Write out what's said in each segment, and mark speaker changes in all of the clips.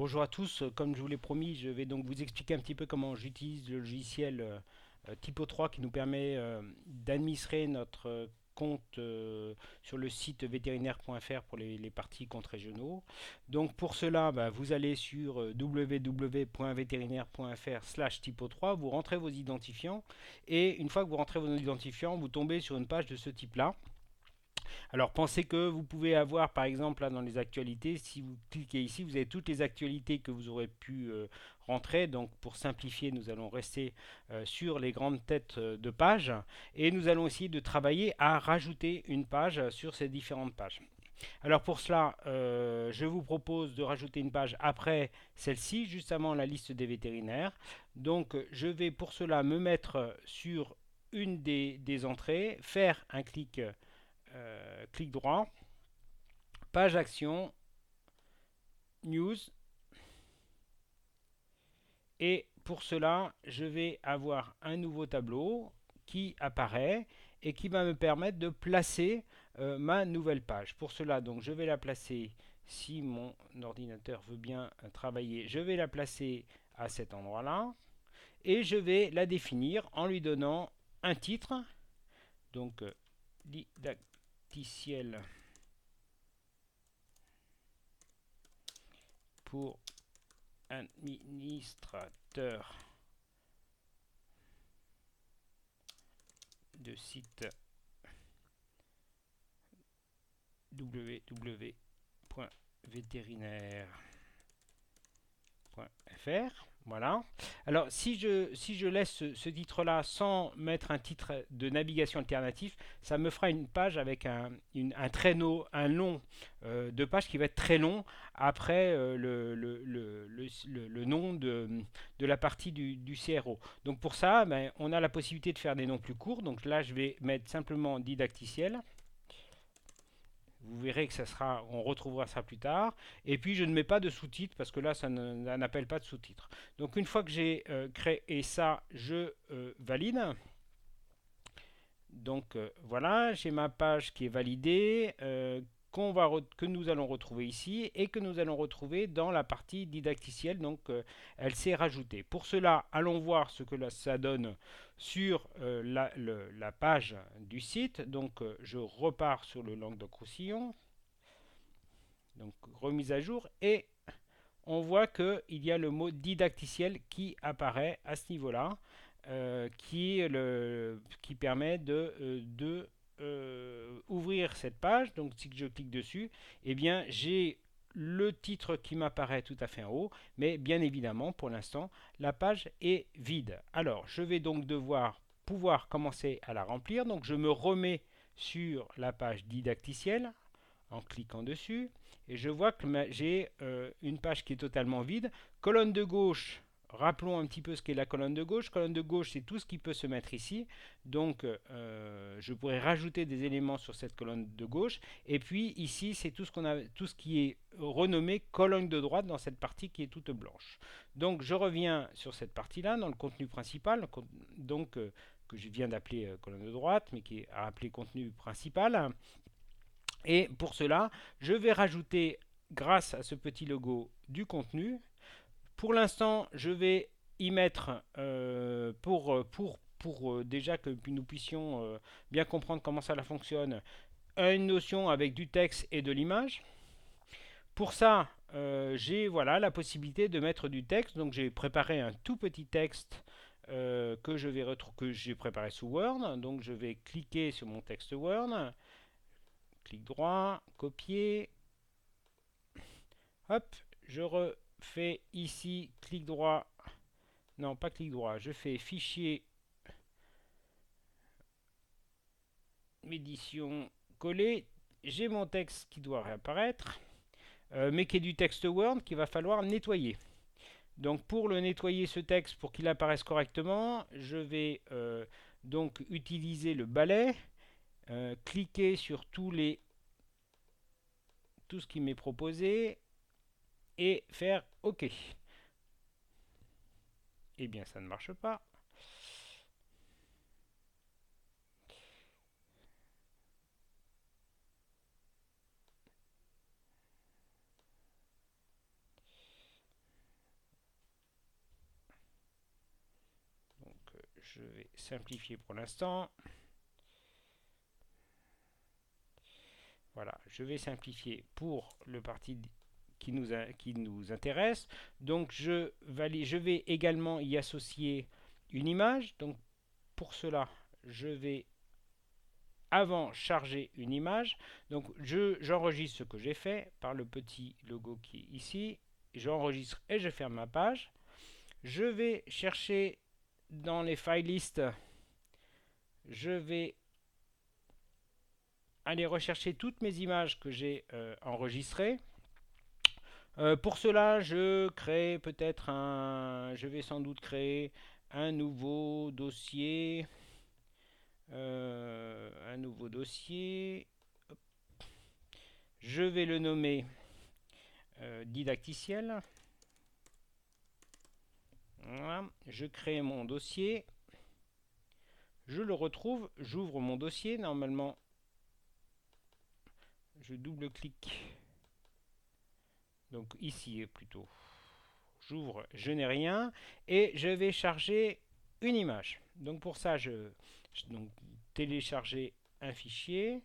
Speaker 1: Bonjour à tous, comme je vous l'ai promis, je vais donc vous expliquer un petit peu comment j'utilise le logiciel Typo 3 qui nous permet d'administrer notre compte sur le site vétérinaire.fr pour les parties comptes régionaux. Donc pour cela, vous allez sur www.vétérinaire.fr/typo3, vous rentrez vos identifiants et une fois que vous rentrez vos identifiants, vous tombez sur une page de ce type-là. Alors pensez que vous pouvez avoir par exemple là dans les actualités, si vous cliquez ici, vous avez toutes les actualités que vous aurez pu rentrer. Donc pour simplifier, nous allons rester sur les grandes têtes de page et nous allons essayer de travailler à rajouter une page sur ces différentes pages. Alors pour cela, je vous propose de rajouter une page après celle-ci, juste avant la liste des vétérinaires. Donc je vais pour cela me mettre sur une des entrées, faire un clic droit, page action, news, et pour cela, je vais avoir un nouveau tableau qui apparaît et qui va me permettre de placer ma nouvelle page. Pour cela, donc, je vais la placer, si mon ordinateur veut bien travailler, je vais la placer à cet endroit-là et je vais la définir en lui donnant un titre, donc didacticiel pour administrateur de site www.vétérinaire.fr. Voilà. Alors, si je laisse ce titre-là sans mettre un titre de navigation alternatif, ça me fera une page avec un traîneau, un long de page qui va être très long après le nom de la partie du CRO. Donc, pour ça, on a la possibilité de faire des noms plus courts. Donc là, je vais mettre simplement didacticiel. Vous verrez que on retrouvera ça plus tard. Et puis je ne mets pas de sous-titres parce que là, ça n'appelle pas de sous-titres. Donc une fois que j'ai créé ça, je valide. Donc voilà, j'ai ma page qui est validée, que nous allons retrouver ici et que nous allons retrouver dans la partie didacticielle. Donc elle s'est rajoutée. Pour cela, allons voir ce que ça donne sur la page du site. Donc je repars sur le Languedoc-Roussillon. Donc remise à jour et on voit qu'il y a le mot didacticiel qui apparaît à ce niveau-là, qui permet de ouvrir cette page. Donc si je clique dessus, eh bien j'ai le titre qui m'apparaît tout à fait en haut, mais bien évidemment pour l'instant la page est vide. Alors je vais donc devoir pouvoir commencer à la remplir. Donc je me remets sur la page didacticielle en cliquant dessus et je vois que j'ai une page qui est totalement vide. Colonne de gauche, rappelons un petit peu ce qu'est la colonne de gauche. Colonne de gauche, c'est tout ce qui peut se mettre ici. Donc, je pourrais rajouter des éléments sur cette colonne de gauche. Et puis ici, c'est tout ce qui est renommé colonne de droite dans cette partie qui est toute blanche. Donc, je reviens sur cette partie-là dans le contenu principal. Donc, que je viens d'appeler colonne de droite, mais qui est appelé contenu principal. Et pour cela, je vais rajouter, grâce à ce petit logo, du contenu. Pour l'instant, je vais y mettre, pour déjà que nous puissions bien comprendre comment ça fonctionne, une notion avec du texte et de l'image. Pour ça, j'ai voilà, la possibilité de mettre du texte. Donc j'ai préparé un tout petit texte que j'ai préparé sous Word. Donc je vais cliquer sur mon texte Word, clic droit, copier. Hop, je refais ici, clic droit, non pas clic droit, je fais fichier, édition, coller, j'ai mon texte qui doit réapparaître, mais qui est du texte Word qu'il va falloir nettoyer. Donc pour le nettoyer ce texte, pour qu'il apparaisse correctement, je vais donc utiliser le balai, cliquer sur tout ce qui m'est proposé et faire OK. Eh bien ça ne marche pas. je vais simplifier pour l'instant. Voilà, je vais simplifier pour le parti qui nous intéresse. Donc je vais également y associer une image. Donc pour cela, je vais avant charger une image. Donc j'enregistre ce que j'ai fait par le petit logo qui est ici. J'enregistre et je ferme ma page. Je vais chercher dans les file list. Je vais aller rechercher toutes mes images que j'ai enregistrées. Pour cela, je vais sans doute créer un nouveau dossier. Je vais le nommer didacticiel. Voilà. Je crée mon dossier. Je le retrouve. J'ouvre mon dossier. Normalement, je double-clique. Donc ici plutôt. J'ouvre, je n'ai rien. Et je vais charger une image. Donc pour ça, donc, télécharger un fichier.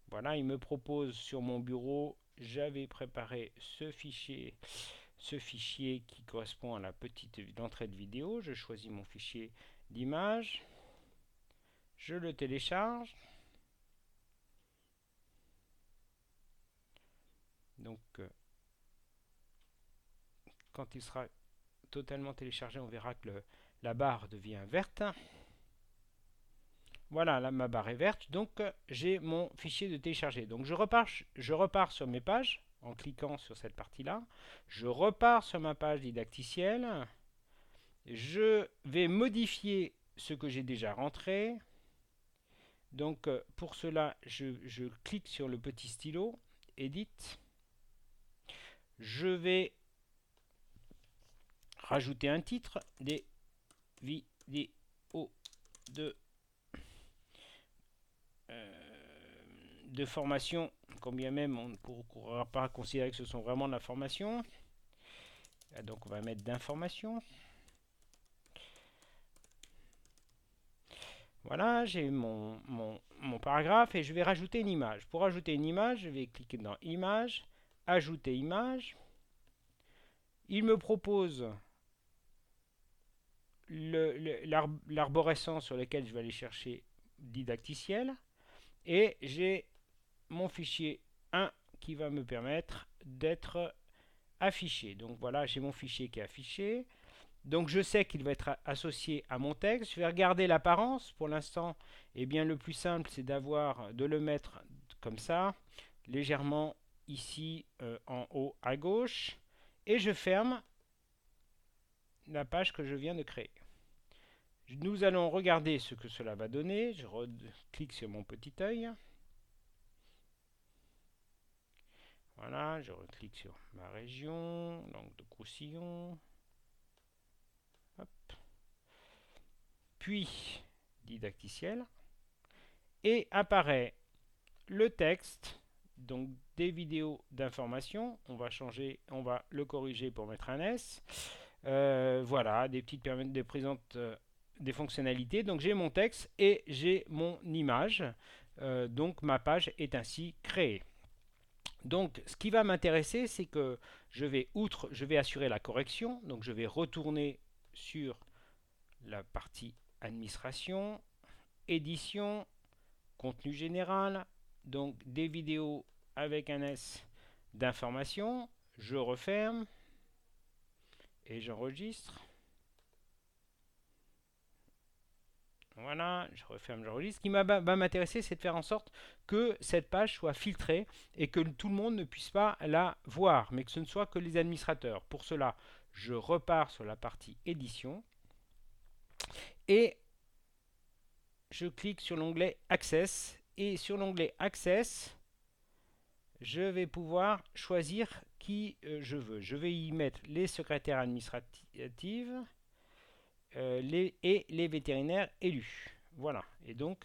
Speaker 1: Voilà, il me propose sur mon bureau, j'avais préparé ce fichier qui correspond à la petite entrée de vidéo. Je choisis mon fichier d'image, je le télécharge. Donc, quand il sera totalement téléchargé, on verra que la barre devient verte. Voilà, là, ma barre est verte, donc j'ai mon fichier de télécharger. Donc je repars sur mes pages en cliquant sur cette partie-là. Je repars sur ma page didacticielle. Je vais modifier ce que j'ai déjà rentré. Donc pour cela, je clique sur le petit stylo, Edit. Je vais rajouter un titre, des vidéos de formation, combien même on ne pourra pas considérer que ce sont vraiment de la formation. Donc on va mettre d'information. Voilà, j'ai mon paragraphe et je vais rajouter une image. Pour ajouter une image, je vais cliquer dans Image, Ajouter image. Il me propose l'arborescence sur lequel je vais aller chercher didacticiel. Et j'ai mon fichier 1 qui va me permettre d'être affiché. Donc voilà, j'ai mon fichier qui est affiché. Donc je sais qu'il va être associé à mon texte. Je vais regarder l'apparence. Pour l'instant, eh bien, le plus simple, c'est de le mettre comme ça, légèrement ici en haut à gauche. Et je ferme la page que je viens de créer. Nous allons regarder ce que cela va donner. Je clique sur mon petit œil. Voilà, je reclique sur ma région, langue de Roussillon. Hop. Puis didacticiel. Et apparaît le texte, donc des vidéos d'information. On va le corriger pour mettre un S. Voilà, des petites permettent de présenter des fonctionnalités. Donc j'ai mon texte et j'ai mon image. Donc ma page est ainsi créée. Donc ce qui va m'intéresser, c'est que je vais assurer la correction. Donc je vais retourner sur la partie administration, édition, contenu général, donc des vidéos avec un S d'information. Je referme et j'enregistre. Voilà, je referme, j'enregistre. Ce qui va m'intéresser, c'est de faire en sorte que cette page soit filtrée et que tout le monde ne puisse pas la voir, mais que ce ne soit que les administrateurs. Pour cela, je repars sur la partie édition et je clique sur l'onglet Access. Et sur l'onglet Access, je vais pouvoir choisir qui je veux. Je vais y mettre les secrétaires administratives et les vétérinaires élus. Voilà. Et donc,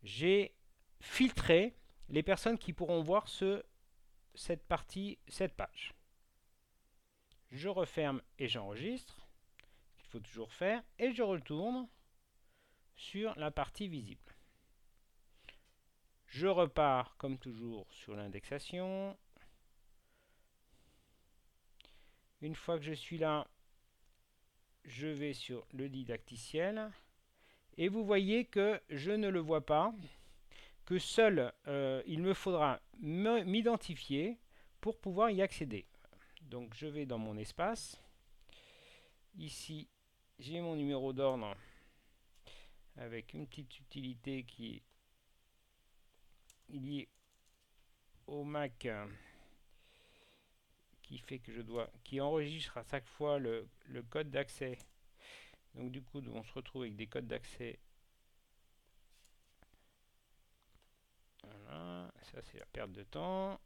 Speaker 1: j'ai filtré les personnes qui pourront voir cette page. Je referme et j'enregistre. faut toujours faire, et je retourne sur la partie visible. Je repars comme toujours sur l'indexation. Une fois que je suis là, je vais sur le didacticiel et vous voyez que je ne le vois pas, que seul il me faudra m'identifier pour pouvoir y accéder. Donc je vais dans mon espace. Ici, j'ai mon numéro d'ordre avec une petite utilité qui est liée au Mac qui enregistre à chaque fois le code d'accès. Donc du coup, on se retrouve avec des codes d'accès. Voilà, ça c'est la perte de temps.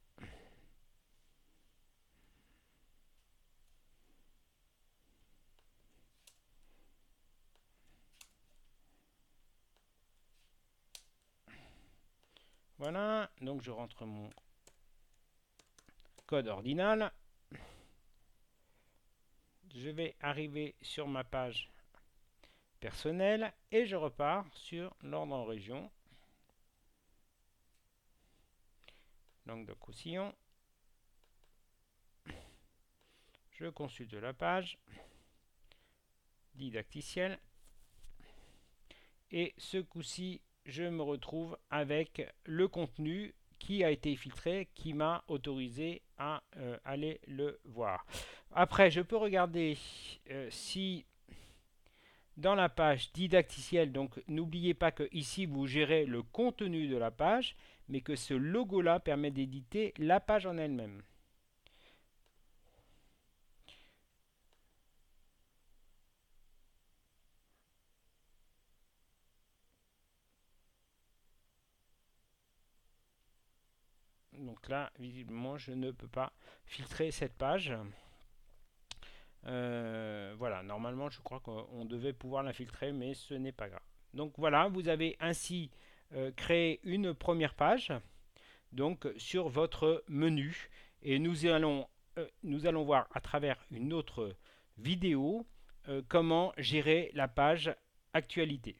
Speaker 1: Voilà, donc je rentre mon code ordinal. Je vais arriver sur ma page personnelle et je repars sur l'ordre en région. Languedoc-Roussillon. Je consulte la page didacticiel et ce coup-ci, je me retrouve avec le contenu qui a été filtré, qui m'a autorisé à aller le voir. Après, je peux regarder si dans la page didacticiel, donc n'oubliez pas que ici vous gérez le contenu de la page, mais que ce logo-là permet d'éditer la page en elle-même. Donc là, visiblement, je ne peux pas filtrer cette page. Voilà, normalement, je crois qu'on devait pouvoir la filtrer, mais ce n'est pas grave. Donc voilà, vous avez ainsi créé une première page donc sur votre menu. Et nous allons voir à travers une autre vidéo comment gérer la page actualité.